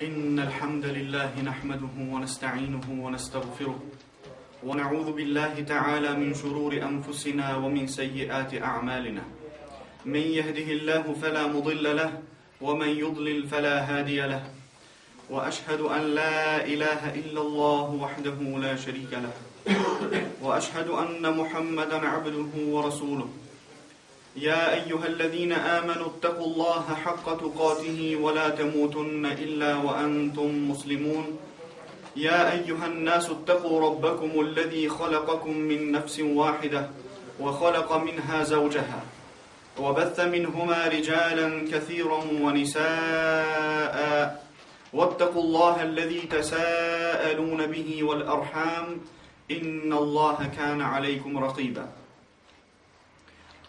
إن الحمد لله نحمده ونستعينه ونستغفره ونعوذ بالله تعالى من شرور أنفسنا ومن سيئات أعمالنا من يهده الله فلا مضل له ومن يضلل فلا هادي له وأشهد أن لا إله إلا الله وحده لا شريك له وأشهد أن محمدا عبده ورسوله يا أيها الذين آمنوا اتقوا الله حق تقاته ولا تموتن إلا وأنتم مسلمون يا أيها الناس اتقوا ربكم الذي خلقكم من نفس واحدة وخلق منها زوجها وبث منهما رجالا كثيرا ونساء واتقوا الله الذي تساءلون به والأرحام إن الله كان عليكم رقيبا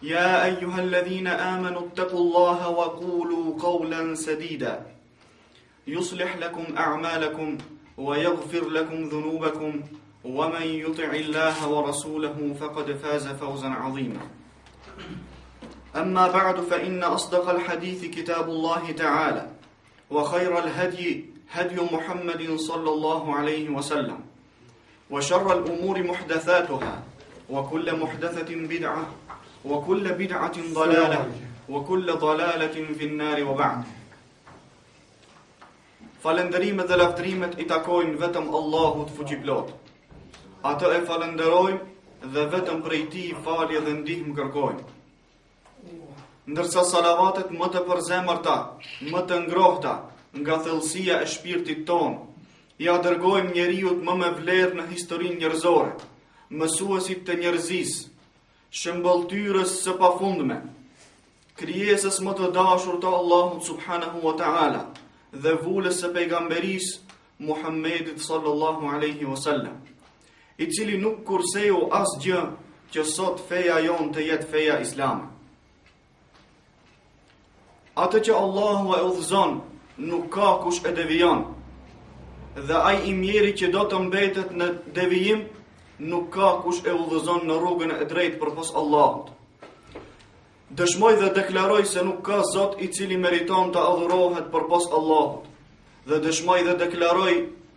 يا أيها الذين آمنوا اتقوا الله وقولوا قولا سديدا يصلح لكم أعمالكم ويغفر لكم ذنوبكم ومن يطع الله ورسوله فقد فاز فوزا عظيما أما بعد فإن أصدق الحديث كتاب الله تعالى وخير الهدي هدي محمد صلى الله عليه وسلم وشر الأمور محدثاتها وكل محدثة بدعة وكل بدعة ضلالة وكل ضلالة في النار وبعد. Falënderimet dhe lavdërimet i takojnë vetëm Allahut fuqiplot. Atë e falenderojmë dhe vetëm prej tij falje dhe ndihmë kërkojmë. Ndërsa salavatet më të përzemërta, më të ngrohta nga thellësia e shpirtit ton, ja dërgojmë njeriut më me vlerë në historinë njerëzore, mësuesit të njerëzisë, shëmbëltyrës së pafundme, krijesës më të dashur të Allahut subhanahu wa ta'ala dhe vulës së pejgamberisë Muhammedit sallallahu alaihi wasallam, i cili nuk kurseu asgjë që sot feja jon të jetë feja islame. Atë që Allahu e udhëzon nuk ka kush e devijon, dhe ai i mjeri që do të mbetet në devijim nuk ka kush e udhëzon në rrugën e drejtë përpos Allahut. Dëshmoj dhe deklaroj se nuk ka Zot i cili meriton të adhurohet përpos Allahut, dhe dëshmoj dhe deklaroj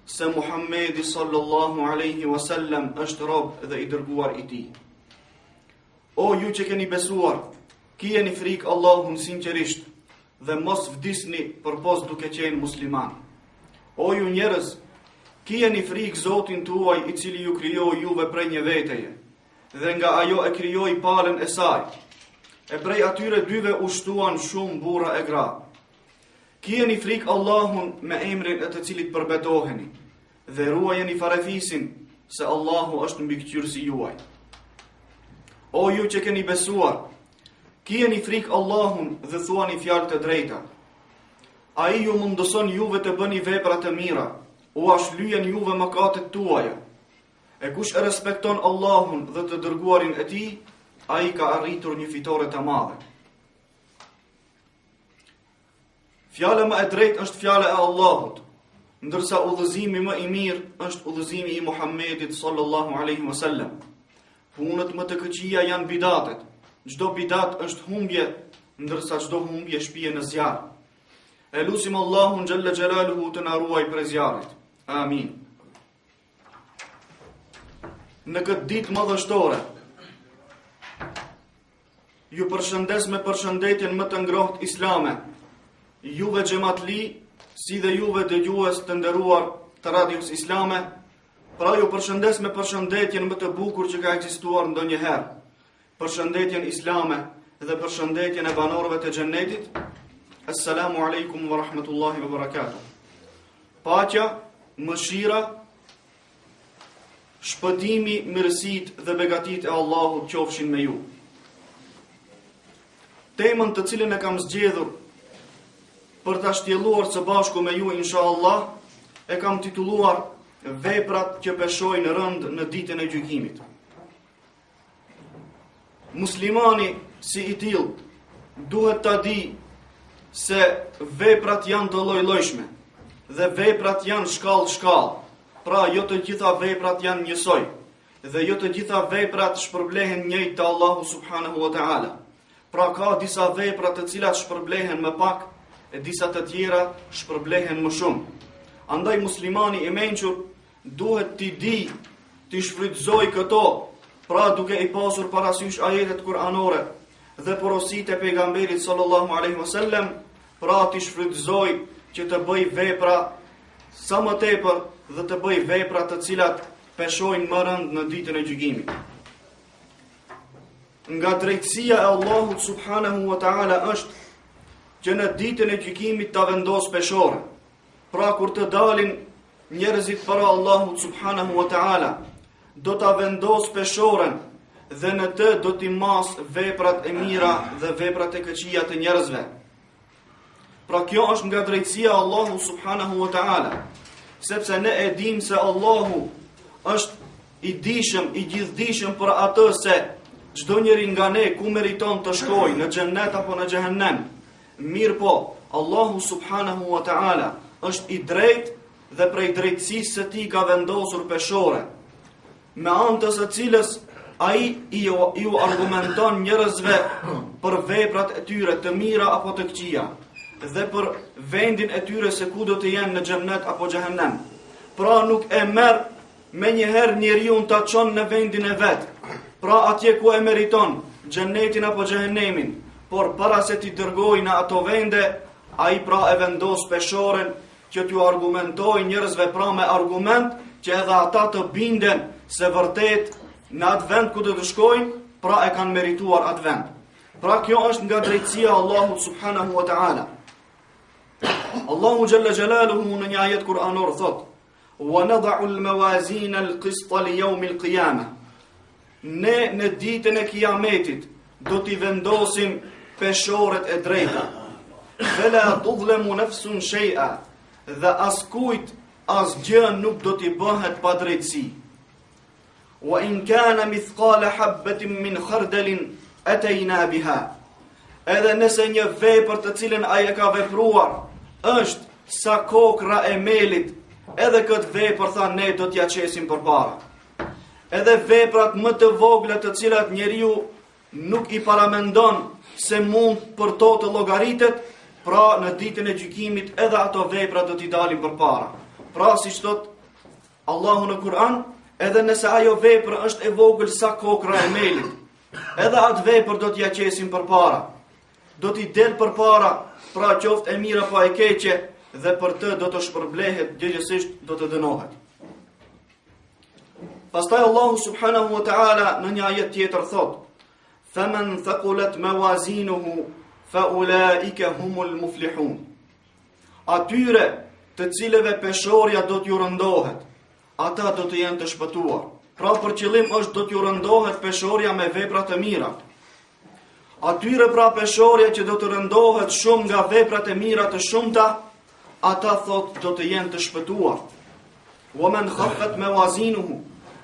se Muhammedi sallallahu alaihi wasallam është rob dhe i dërguar i tij. O ju që keni besuar, kijeni frikë Allahun sinqerisht dhe mos vdisni përpos duke qenë musliman. O ju njerëz, kijeni frikë Zotin tuaj i cili ju krijoi juve prej një veteje, dhe nga ajo e krijoi palën e saj. E prej atyre dyve u shtuan shumë burra e gra. Kijeni frikë Allahun me emrin e të cilit përbetoheni, dhe ruajeni farefisin se Allahu është mbikëqyrësi juaj. O ju që keni besuar, kijeni frikë Allahun dhe thuani fjalë të drejta. Ai ju mundëson juve të bëni vepra të mira, u ashlyjen juve mëkatet tuaja. E kush e respekton Allahun dhe të dërguarin e tij, ai ka arritur një fitore të madhe. Fjala më e drejtë është fjala e Allahut, ndërsa udhëzimi më i mirë është udhëzimi i Muhammedit sallallahu alaihi wasallam. Punët më të këqija janë bidatet. Çdo bidat është humbje, ndërsa çdo humbje shpije në zjarr. E lutim Allahun xhalla xhelaluhu të na ruaj prej zjarrit. Amin. Në këtë ditë madhështore, ju përshëndes me përshëndetjen më të ngrohtë islame, juve xhamatli, si dhe juve dëgjues të nderuar të radios islame, pra ju përshëndes me përshëndetjen më të bukur që ka ekzistuar ndonjëherë, përshëndetjen islame dhe përshëndetjen e banorëve të xhennetit. Assalamu alaikum wa rahmatullahi wa barakatuh. Paqja, mëshira, shpëtimi, mirësitë dhe begatit e Allahut qofshin me ju. Temën të cilën e kam zgjedhur për ta shtjelluar së bashku me ju inshallah e kam titulluar Veprat që peshojnë rënd në ditën e gjykimit. Muslimani si i tillë duhet ta di se veprat janë të lloj-llojshme dhe veprat janë shkallë. Pra jo të gjitha veprat janë njësoj dhe jo të gjitha veprat shpërblehen njëjtë te Allahu subhanahu wa ta'ala. Pra ka disa vepra të cilat shpërblehen më pak e disa të tjera shpërblehen më shumë. Andaj muslimani i mençur duhet t'i di, t'i shfrytëzoj këto, pra duke i pasur parasysh ajetet kuranore dhe porositë e pejgamberit sallallahu alaihi wasallam, pra t'i shfrytëzoj që të bëj vepra sa më tepër dhe të bëj vepra të cilat peshojnë më rënd në ditën e gjykimit. Nga drejtësia e Allahut subhanahu wa ta'ala është që në ditën e gjykimit ta vendos peshore. Pra kur të dalin njerëzit para Allahut subhanahu wa ta'ala, do ta vendos peshoren dhe në të do t'i mas veprat e mira dhe veprat e këqija të njerëzve. Pra kjo është nga drejtësia e Allahut subhanahu wa ta'ala, sepse ne e dim se Allahu është i dishëm, i gjithdijshëm për atë se çdo njeri nga ne ku meriton të shkojë, në xhennet apo në xhehenem. Mirë po, Allahu subhanahu wa ta'ala është i drejtë dhe prej drejtësisë së tij ka vendosur peshore, me anë të së cilës ai ju argumenton njerëzve për veprat e tyre të mira apo të këqija, dhe për vendin e tyre se ku do të jenë në xhennet apo xhehenem. Pra nuk e merr me njëherë njeriu ta çon në vendin e vet, pra atje ku e meriton, xhennetin apo xhehenemin, por para se t'i dërgojë në ato vende, ai pra e vendos peshoren që t'ju argumentoj njerëzve pra me argument që edhe ata të binden se vërtet në atë vend ku do të shkojnë, pra e kanë merituar atë vend. Pra kjo është nga drejtësia Allahut subhanahu wa ta'ala. Allahu jalla jalaluhu në një ajet kuranor thot: "Wa nad'u al-mawazin al-qist li yawm al-qiyamah." Ne në ditën e kiametit do t'i vendosim peshoret e drejta. Fela tudhlemu nafsun shay'a, dhe askujt asgjë nuk do t'i bëhet pa drejtësi. Wa in kana mithqala habatin min khardalin atayna biha. Edhe nëse një vepër të cilën ai e ka vepruar është sa kokra e melit, edhe këtë vepër tha ne do t'ja qesim përpara. Edhe veprat më të vogla të cilat njeriu nuk i paramendon se mund për to të llogaritet, pra në ditën e gjykimit edhe ato vepra do t'i dalin përpara. Pra siç thot Allahu në Kur'an, edhe nëse ajo vepër është e vogël sa kokra e melit, edhe atë vepër do t'ja qesim përpara. Do t'i del përpara, pra qoftë e mira pa e keqe, dhe për të do të shpërblehet, gjithsesi do të dënohet. Pastaj Allahu subhanahu wa ta'ala në një ajet tjetër thot: "Faman thaqulat mawazinuhu fa ulaika humul muflihun." Atyre të cilëve peshorja do t'ju rëndohet, ata do të jenë të shpëtuar. Pra për qëllim është do t'ju rëndohet peshorja me vepra të mira. Atyre pra peshorja që do të rëndohet shumë nga veprat e mira të shumta, ata thot do të jenë të shpëtuar. Wa man khaffat mawazinuhu,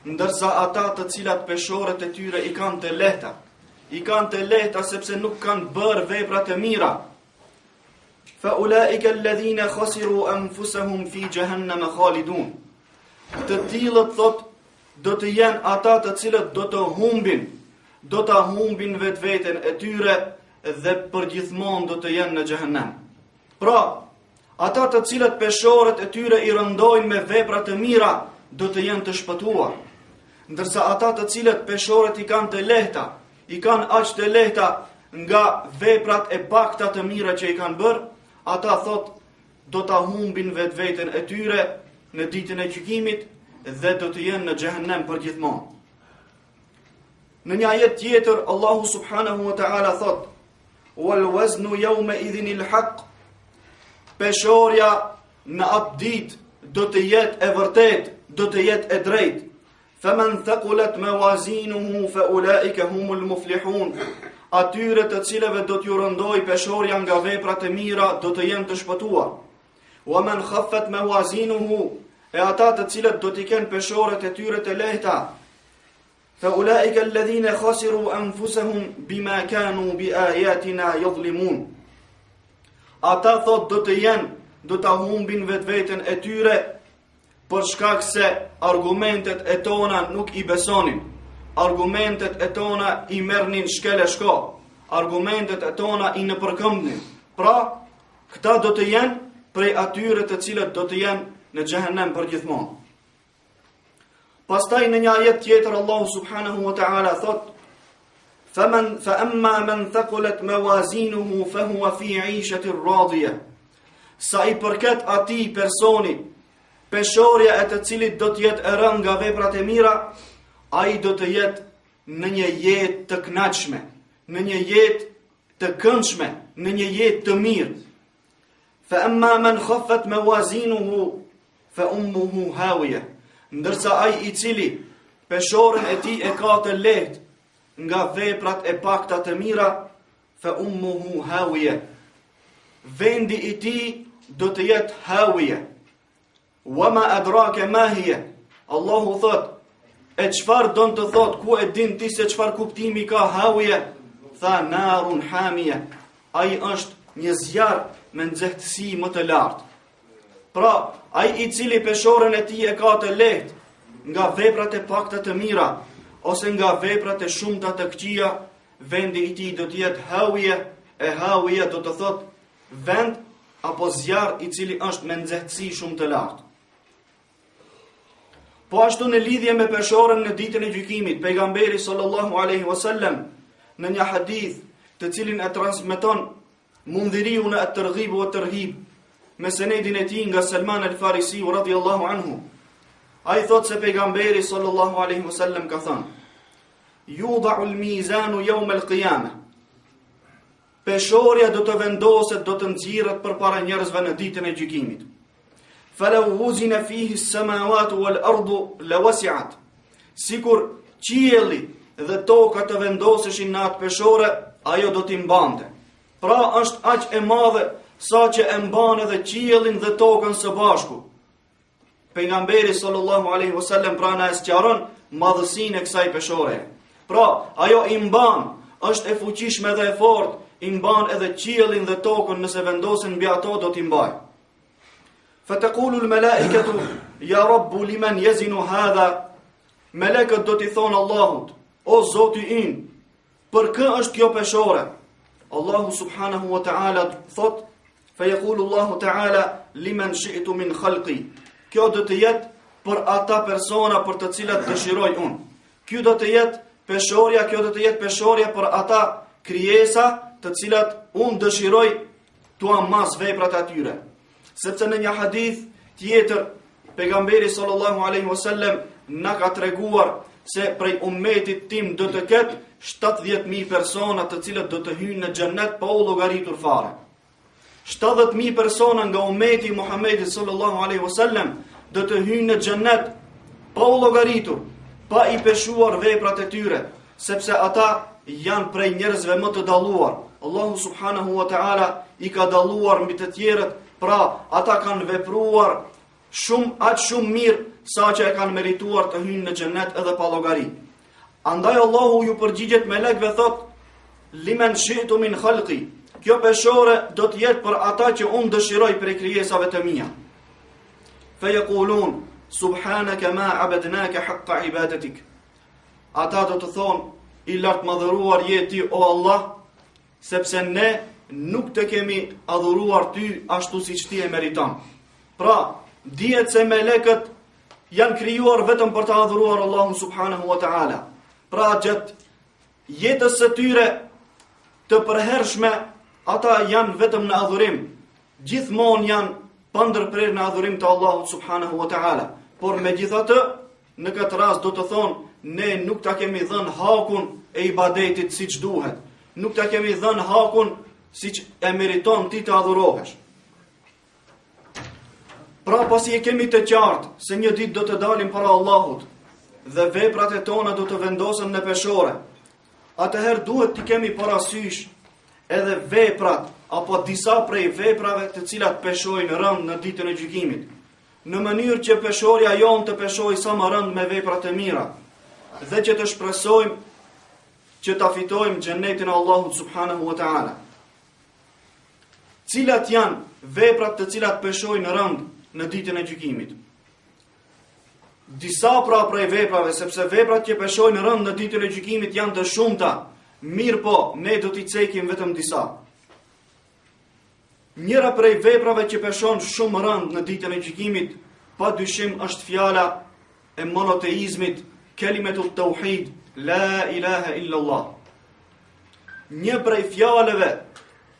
ndërsa ata të cilat peshoret e tyre i kanë të lehta, sepse nuk kanë bërë vepra të mira. Fa ulaika alladhina khasiru anfusahum fi jahannam khalidun. Të tillët thot do të jenë ata të cilët do ta humbin vetveten e tyre dhe përgjithmonë do të jenë në xhehenem. Pra, ata të cilët peshoret e tyre i rëndojnë me vepra të mira do të jenë të shpëtuar, ndërsa ata të cilët peshoret i kanë të lehta, i kanë aq të lehta nga veprat e pakta të mira që i kanë bërë, ata thot do ta humbin vetveten e tyre në ditën e gjykimit dhe do të jenë në xhehenem përgjithmonë. Në një ajet tjetër Allahu subhanahu wa ta'ala thot: "Wal waznu yawma idhin al-haq." Peshorja në atë ditë do të jetë e vërtet, do të jetë e drejtë. Faman thaqulat mawazinuhu fa ulaika humul muflihun. Atyre të cilëve do t'ju rëndoj peshorja nga veprat e mira do të jenë të shpëtuar. Wa man khaffat mawazinuhu, e ata të cilët do t'i kenë peshoret e tyre të lehta, fa ulaika alladhina khasiru anfusahum bima kanu bi ayatina yadhlimun. Ata thot do ta humbin vetveten e tyre për shkak se argumentet e tona nuk i besonin. Argumentet e tona i merrnin shkele shko. Argumentet e tona i nëpërkëmbnin. Pra, Këta do të jenë prej atyre të cilët do të jenë në xhehenem për gjithmonë. Pastaj në një ajet tjetër Allahu subhanahu wa ta'ala thot: fa amma man thaqulat mawazinuhu fa huwa fi 'ishatin radiyah. Sa i përket atij personi, peshorja e të cilit do të jetë e rënë nga veprat e mira, ai do të jetë në një jetë të kënaqshme, në një jetë të këndshme, në një jetë të mirë. Fa amma man khaffat mawazinuhu fa ummuhu hawiyah. Ndërsa ai i cili peshorën e tij e ka të lehtë nga veprat e pakta të mira, fa ummuhu hawiyah. Vendi i tij do të jetë hawiyah. Wama adraka ma hiya. Allahu thot, e çfarë don të thot, ku e din ti se çfarë kuptimi ka hawiyah? Tha narun hamiyah. Ai është një zjarr me nxehtësi më të lartë. Pra, ai i cili peshorën e tij e ka të lehtë nga veprat e pakta të mira ose nga veprat e shumta të këqija, vendi i tij do të jetë hawiyah, e hawiyah do të thot vend apo zjarr i cili është me nxehtësi shumë të lartë. Po ashtu në lidhje me peshorën në ditën e gjykimit, pejgamberi sallallahu alaihi wasallam në një hadith të cilin e transmeton Mundhiriu në at-Targhib wa at-Tarhib me senedin e tij nga Salman al-Farisi radhiyallahu anhu. Ai thot se pejgamberi sallallahu alaihi wasallam ka thënë: "Yudha'u al-mizanu yawm al-qiyamah." Peshorja do të vendoset, do të nxirret përpara njerëzve në ditën e gjykimit. "Falaw wuzina fihi as-samawati wal-ardu lawasi'at." Sikur qielli dhe toka të vendoseshin në atë peshore, ajo do t'i mbante. Pra është aq e madhe sa që e mban edhe qiellin dhe tokën së bashku. Pejgamberi sallallahu alaihi wasallam pra na sqaron madhësinë e kësaj peshore. Pra, ajo i mban, është e fuqishme dhe e fortë, i mban edhe qiellin dhe tokën, nëse vendosen mbi ato do t'i mbaj. Fataqulu al-malaikatu ya rabbu liman yazinu hadha. Melekët do t'i thonë Allahut: "O Zoti im, për kë është kjo peshore?" Allahu subhanahu wa ta'ala thot: "Fa yaqulu Allahu ta'ala liman shi'tu min khalqi." Kjo do të jetë për ata persona për të cilat dëshiroj unë. Kjo do të jetë peshorja për ata krijesa të cilat unë dëshiroj t'u mas veprat atyre. Sepse në një hadith tjetër pejgamberi sallallahu alaihi wasallam na ka treguar se prej ummetit tim do të ketë 70.000 persona të cilët do të hyjnë në xhennet pa u llogaritur fare. 70.000 persona nga ummeti i Muhamedit sallallahu alaihi wasallam do të hyjnë në xhennet pa u llogaritur, pa i peshuar veprat e tyre, sepse ata janë prej njerëzve më të dalluar. Allahu subhanahu wa ta'ala i ka dalluar mbi të tjerët, pra ata kanë vepruar aq shumë mirë sa që e kanë merituar të hyjnë në xhennet edhe pa llogari. Andaj Allahu ju përgjigjet melekëve thot: "Liman shi'tu min khalqi." Kjo peshore do të jetë për ata që unë dëshiroj prej krijesave të mia. Fa yaqulun subhanaka ma abadnaka haqqa ibadatik. Ata do të thonë: "I lartë madhëruar je ti o Allah, sepse ne nuk të kemi adhuruar ty ashtu siç ti e meriton." Pra, dihet se melekët janë krijuar vetëm për të adhuruar Allahun subhanahu wa ta'ala. Pra gjatë jetës së tyre të përhershme, ata janë vetëm në adhurim. Gjithmonë janë pandërprer në adhurim të Allahut subhanahu wa ta'ala. Por megjithatë, në këtë rast do të thonë, ne nuk ta kemi dhënë hakun e ibadetit siç duhet. Nuk ta kemi dhënë hakun siç e meriton ti të adhurohesh. Pra pasi e kemi të qartë se një ditë do të dalim para Allahut dhe veprat e tona do të vendosen në peshore, atëherë duhet të kemi parasysh edhe veprat apo disa prej veprave të cilat peshojnë rënd në ditën e gjykimit, në mënyrë që peshorja jonë të peshojë sa më rënd me veprat e mira dhe që të shpresojmë që ta fitojmë xhenetin e Allahut subhanahu wa ta'ala. Cilat janë veprat të cilat peshojnë rënd në ditën e gjykimit? Disa pra prej veprave, sepse veprat që peshojnë rënd në ditën e gjykimit janë të shumta, mirë po, ne do t'i cekim vetëm disa. Njëra prej veprave që peshon shumë rënd në ditën e gjykimit, pa dyshim është fjala e monoteizmit, kelimetut tauhid, la ilaha illallah. Një prej fjalëve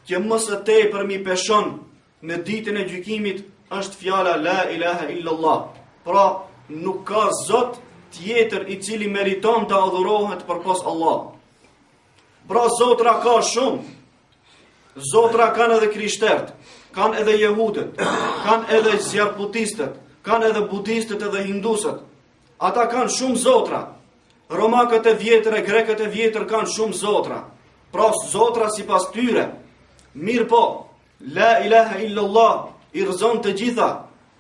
që më së tepër mi peshon në ditën e gjykimit është fjala la ilaha illallah. Pra, nuk ka Zot tjetër i cili meriton të adhurohet përpos Allah. Pra, zotra ka shumë. Zotra kanë edhe krishtert, kanë edhe jehudët, kanë edhe zjarputistët, kanë edhe budistët edhe hindusët. Ata kanë shumë zotra. Romakët e vjetër e grekët e vjetër kanë shumë zotra. Pra, zotra si pas tyre. Mirë po, la ilaha illallah i rëzon të gjitha,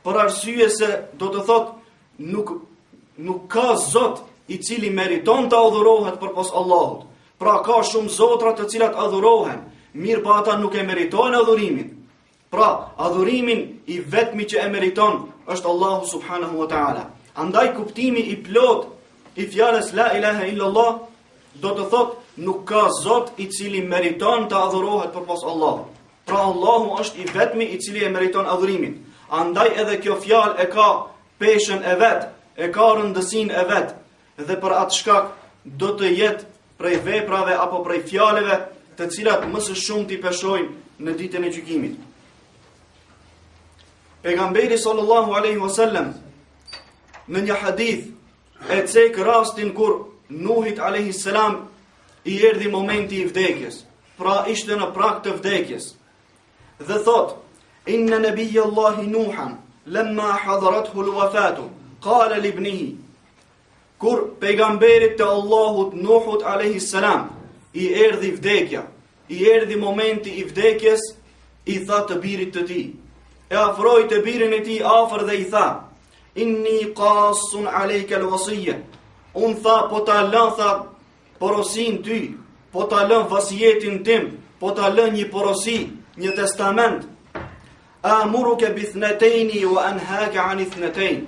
për arsye se do të thot nuk ka Zot i cili meriton të adhurohet përpos Allahut. Pra, ka shumë zotra të cilat adhurohen, mirë pa ata nuk e meritojnë adhurimin. Pra, adhurimin i vetmi që e meriton është Allahu subhanahu wa ta'ala. Andaj kuptimi i plot i fjalës la ilaha illallah do të thot nuk ka Zot i cili meriton të adhurohet përpos Allahut. Pra, Allahu është i vetmi i cili e meriton adhurimin. Andaj edhe kjo fjalë e ka peshën e vet, e ka rëndësinë e vet, dhe për atë shkak do të jetë prej veprave apo prej fjalëve të cilat më së shumti peshojnë në ditën e gjykimit. Pejgamberi sallallahu alaihi wasallam në një hadith e cek rastin kur Nuhit alaihi salam i erdhi momenti i vdekjes. Pra, ishte në prag të vdekjes. Dhe thot: Inna nabiyallahi Nuhan lamma hadarathu al-wafatu qala li ibnihi. Kur pejgamberit të Allahut Nuhut alaihi salam i erdhi vdekja, i erdhi momenti i vdekjes, i tha të birit të tij. E afroi të birin e tij afër dhe i tha: Inni qasun alayka al-wasiyya. Unë tha, po ta lën, tha, porosin ty, po ta lën vasijetin tim, po ta lën një porosi, një testament. Amuruka bi ithnatayn wa anhaaka an ithnatayn.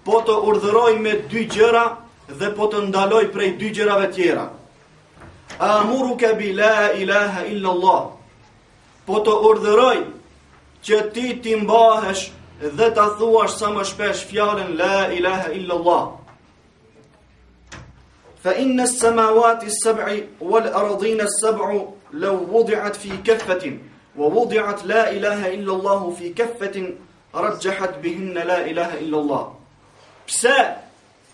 Po të urdhëroj me dy gjëra dhe po të ndaloj prej dy gjërave tjera. Amuruka bi la ilaha illa Allah. Po të urdhëroj që ti mbahesh dhe ta thuash sa më shpesh fjalën la ilaha illa Allah. Fa inna as-samawati as-sab'i wal ardina as-sab'u law wudi'at fi kaffatin wa wudi'at la ilaha illa Allah fi kaffatin rajjahat bihinna la ilaha illa Allah. Pse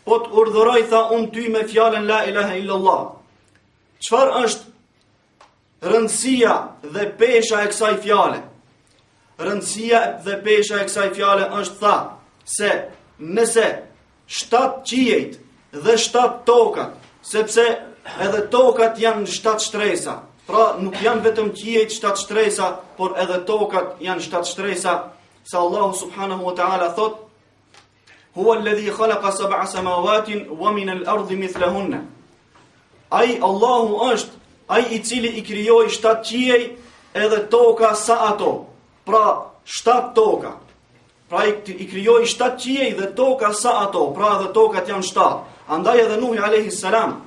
po të urdhëroj, tha, unë ty me fjalën la ilaha illa Allah? Çfarë është rëndësia dhe pesha e kësaj fjale? Rëndësia dhe pesha e kësaj fjale është, tha, se nëse 7 qiejt dhe 7 tokat, sepse edhe tokat janë 7 shtresa, pra nuk janë vetëm qiejt 7 shtresa, por edhe tokat janë 7 shtresa, se Allahu subhanahu wa ta'ala thot: Huwa alladhi khalaqa 7 samawatin wa min al-ardi mithlahunna. Ai Allahu është ai i cili i krijoi 7 qiej edhe toka sa ato. Pra 7 toka. Pra i krijoi 7 qiej dhe toka sa ato. Pra edhe tokat janë 7. Andaj edhe Nuhi alayhi salam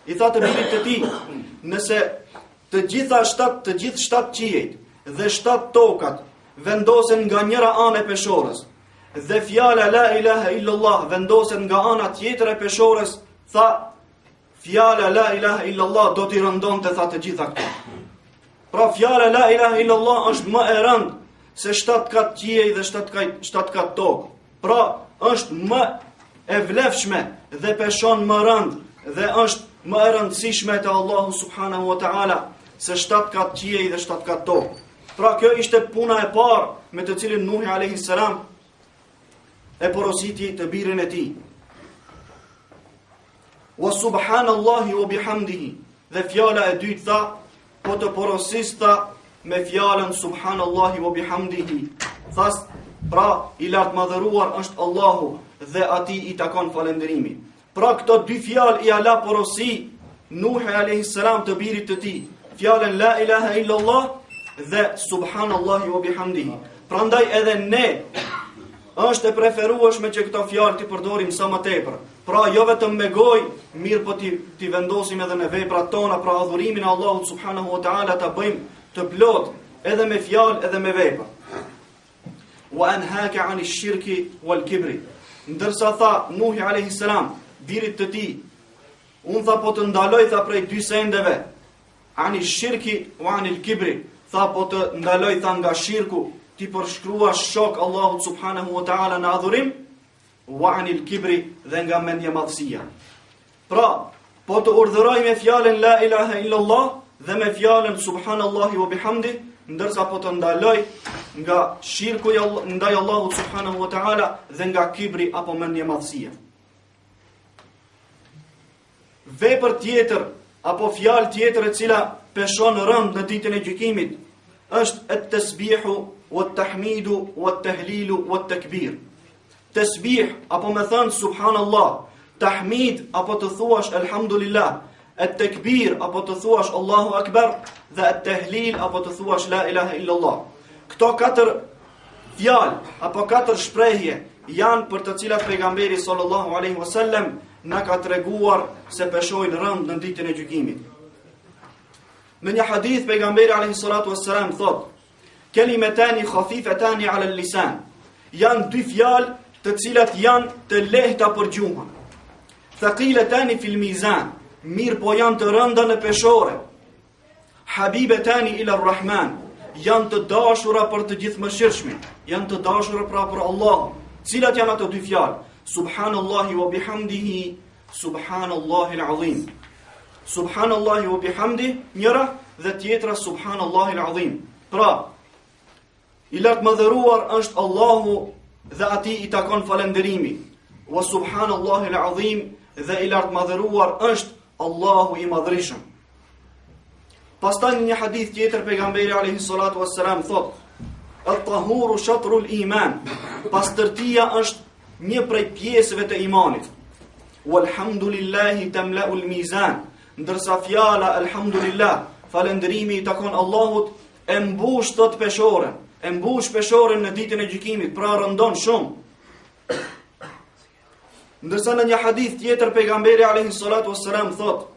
i tha të birit të tij: nëse të gjithë 7 qiejt dhe 7 tokat vendosen nga njëra anë e peshorës, dhe fjala la ilaha illallah vendosen nga ana tjetër e peshorës, tha, fjala la ilaha illallah do t'i rëndonte, tha, të gjitha këto. Pra fjala la ilaha illallah është më e rëndë se 7 kat qiej dhe 7 kat tokë. Pra është më e vlefshme dhe peshon më rëndë dhe është më e rëndësishme te Allahu subhanahu wa ta'ala se 7 kat qiej dhe 7 kat tokë. Pra kjo ishte puna e parë me të cilin Nuhi alayhi salam e porositi të birin e tij. Wa subhanallahi wa bihamdihi. Dhe fjala e dytë, tha, po të porosista me fjalën subhanallahi wa bihamdihi. Thas, pra i lartmadhëruar është Allahu dhe atij i takon falënderimi. Pra këto dy fjalë i ala porosi Nuhi alayhi salam të birit të tij, fjalën la ilaha illallah dhe subhanallahi wa bihamdihi. Prandaj edhe ne është e preferueshme që këto fjalë t'i përdorim sa më tepër. Pra jo vetëm me gojë, mirë po t'i vendosim edhe në veprat tona, pra adhurimin e Allahut subhanahu wa ta'ala ta bëjmë të plot edhe me fjalë edhe me vepër. Wa anhaka 'ani shirki wal kibri. Ndërsa tha Nuhi alayhi salam birit të tij, unë tha po të ndaloj tha prej dy sendeve, ani shirki wa anil kibri, tha po të ndaloj tha nga shirku, ti përshkruash shok Allahut subhanahu wa ta'ala në adhurim, wa anil kibri dhe nga mendje madhësia. Pra, po të urdhëroj me fjalën la ilaha illallah dhe me fjalën subhanallahi wa bihamdi, ndërsa po të ndaloj nga shirku ndaj Allahut subhanahu wa ta'ala dhe nga kibri apo mendje madhësia. Vepër tjetër apo fjalë tjetër e cila peshon rënd në ditën e gjykimit është at-tasbihu wat-tahmidu wat-tahlilu wat-takbir. Tasbih apo me thënë subhanallah, tahmid apo të thuash alhamdulillah, at-takbir apo të thuash Allahu akbar dhe at-tahlil apo të thuash la ilaha illallah. Këto katër fjalë apo katër shprehje janë për të cilat pejgamberi sallallahu alaihi wasallam na ka treguar se peshojnë rënd në ditën e gjykimit. Në një hadith pejgamberi alayhi salatu wassalam thot: "Kalimatani khafifatani 'ala al-lisan." Janë dy fjalë të cilat janë të lehta për gjuhën. "Thaqilatani fil mizan." Mirë po janë të rënda në peshore. "Habibatani ila ar-Rahman." Janë të dashura për të gjithëmëshirshmin, janë të dashura pra për Allah. Cilat janë ato dy fjalë? Subhanallahi wa bihamdihi, subhanallahi al-azim. Subhanallahi wa bihamdi, njëra dhe tjetra subhanallahi al-azim. Pra, i lartë madhëruar është Allahu dhe ati i takon falënderimi. Wa subhanallahi al-azim, dhe i lartë madhëruar është Allahu i madhërishëm. Pastaj në një hadith tjetër pejgamberi alayhi salatu wassalam thot: "At-tahuru shatrul iman." Pastërtia është një prej pjesëve të imanit. "Walhamdulillahi tamla'ul mizan." Ndërsa fjala alhamdulillah, falënderimi i takon Allahut, e mbush tot peshoren, e mbush peshoren në ditën e gjykimit, pra rëndon shumë. Ndërsa në një hadith tjetër pejgamberi alayhi salatu wassalam thot: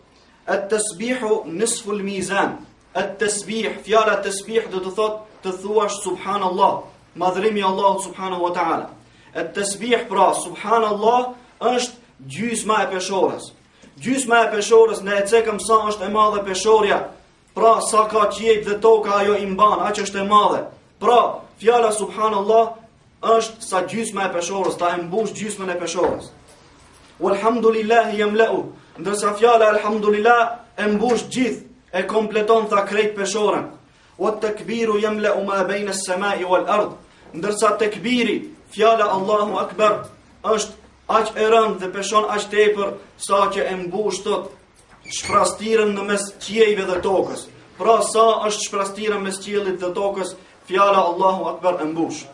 "At-tasbihu nisful mizan." At-tasbih, fjala tasbih do të thot të thuash subhanallah, madhrimi Allahut subhanahu wa ta'ala. At-tasbih pra subhanallah është gjysma e peshores. Gjysma e peshores në e cekëm sa është e madhe peshorja, pra sa ka qiejt dhe toka ajo i mban, aq është e madhe. Pra fjala subhanallah është sa gjysma e peshores, ta e mbush gjysmën e peshores. "Walhamdulillahi yamla'u." Ndërsa fjala alhamdulillah e mbush gjithë, e kompleton tha krejt peshoren. "Wat-takbiru yamla'u ma bayna as-sama'i wal-ard." Ndërsa tekbiri, fjala Allahu akbar, është aq e rëndë dhe peshon aq tepër sa që e mbush tot shprastirën në mes qiejve dhe tokës. Pra sa është shprastirën mes qiellit dhe tokës, fjala Allahu akbar e mbush.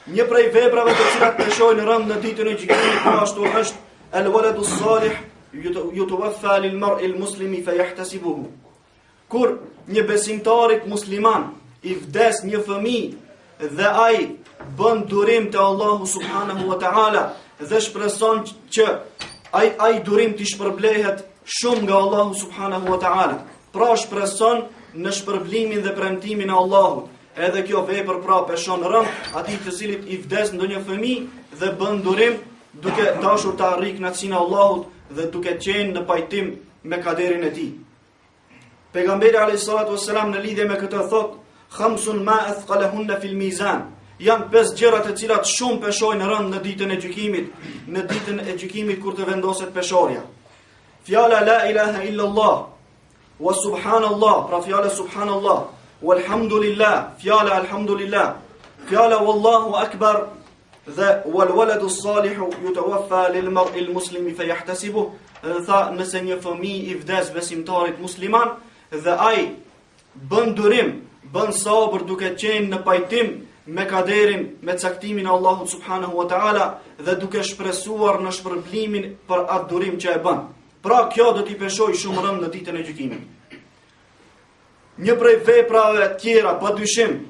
Një prej veprave të cilat peshojnë rënd në ditën e gjykimit ashtu është al-waladu s-salih yutawaffa lil-mar'i al-muslimi fayahtasibuhu. Kur një besimtarit musliman i vdes një fëmijë dhe ai bën durim te Allahu subhanahu wa ta'ala dhe shpreson që ai durim t'i shpërblehet shumë nga Allahu subhanahu wa ta'ala. Pra shpreson në shpërblimin dhe premtimin e Allahut. Edhe kjo vepër pra peshon rënd atij të cilit i vdes ndonjë fëmijë dhe bën durim duke dashur të arrijë kënaqësinë e Allahut dhe duke qenë në pajtim me kaderin e tij. Pejgamberi alayhi salatu wassalam në lidhje me këtë thot: "Khamsun ma athqalahunna fil mizan." Janë 5 gjëra të cilat shumë peshojnë rënd në ditën e gjykimit, në ditën e gjykimit kur të vendoset peshorja. Fjala la ilaha illallah, wa subhanallah, pra fjala subhanallah, walhamdulillah, fjala alhamdulillah, fjala wallahu akbar dhe wal waladu salihu yutawaffa lil mar'i al muslimi fayahtasibuhu. Dhe tha, nëse një fëmijë i vdes besimtarit musliman dhe ai bën durim, bën sabër duke qenë në pajtim me kaderin, me caktimin e Allahut subhanahu wa ta'ala dhe duke shpresuar në shpërblimin për atë durim që e bën. Pra kjo do t'i peshoj shumë rënd në ditën e gjykimit. Një prej veprave tjera, padyshim,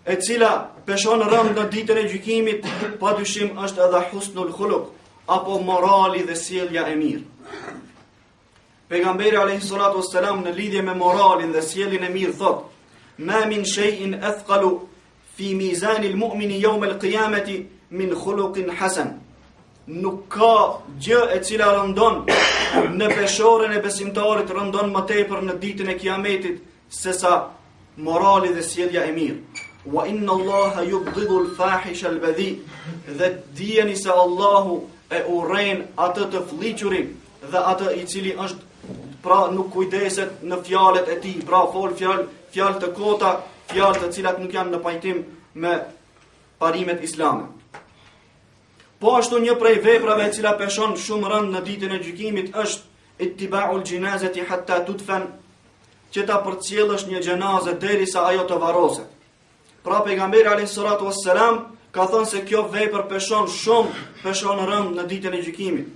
e cila peshon rënd në ditën e gjykimit, padyshim është edhe husnul khuluq, apo morali dhe sjellja e mirë. Pejgamberi alayhi salatu wassalam në lidhje me moralin dhe sjelljen e mirë thot: "Ma min shay'in athqalu fi mizanil mu'mini yawm al-qiyamati min khuluqin hasan." Nuk ka gjë e cila rëndon në peshoren e besimtarit, rëndon më tepër në ditën e Kiametit sesa morali dhe sjellja e mirë. Wa inna Allaha yubghidu al-fahisha al-badhi. Dhe dijeni se Allahu e urren atë të fllihçurin dhe atë i cili është pra nuk kujdeset në fjalët e tij, pra fol fjalë të kota, fjalë të cilat nuk janë në pajtim me parimet islame. Po ashtu një prej veprave e cila peshon shumë rënd në ditën e gjykimit është ittiba'ul jinazati hatta tudfan, që ta përcjellësh një xhenazë derisa ajo të varroset. Pra pejgamberi alayhis salatu wassalam ka thënë se kjo vepër peshon rënd në ditën e gjykimit.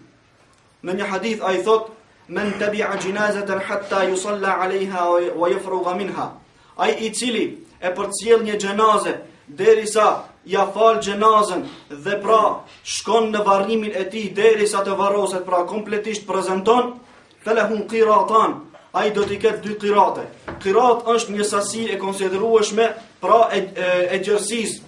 Në një hadith ai thot: "Men tabi'a jinazatan hatta yusalla 'alayha wa yafrugha minha." Ai i cili e përcjell një xhenazë derisa ja fal xhenazën dhe pra shkon në varrimin e tij derisa të varroset, pra kompletisht prezanton, falahu qiratan, ai do t'i ketë 2 qirate. Qirat është një sasi e konsiderueshme pra e gjersisë.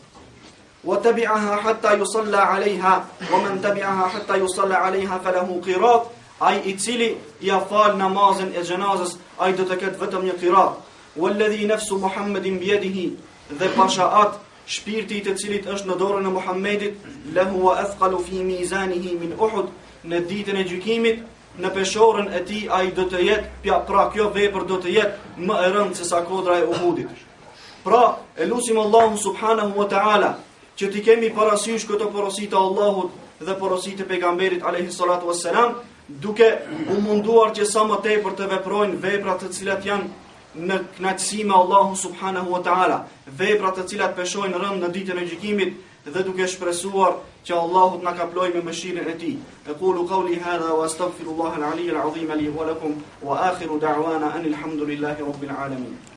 Wa tabi'aha hatta yusalla 'alayha wa man tabi'aha hatta yusalla 'alayha falahu qirat. Ai i cili ja fal namazin e xhenazës, ai do të ketë vetëm një qirat. Walladhi nafsu Muhammedin biyadihi, dhe pashaat shpirti i të cilit është në dorën e Muhammedit, lahu wa athqalu fi mizanihi min Uhud, në ditën e gjykimit në peshorën e tij ai do të jetë, pra kjo vepër do të jetë më e rëndë se sa kodra e Uhudit. Pra e lutim Allahun subhanahu wa taala që t'i kemi parasysh këto porositë e Allahut dhe porositë e pejgamberit alayhi salatu wassalam, duke u munduar që sa më tepër të veprojnë vepra të cilat janë në kënaqësi me Allahun subhanahu wa taala, vepra të cilat peshojnë rënd në ditën e gjykimit, dhe duke shpresuar që Allahu na kaploj me mëshirën e tij. Aqulu qawli hadha wa astaghfirullaha al-'aliyyal 'azim li wa lakum wa akhiru da'wana anil hamdulillahi rabbil alamin.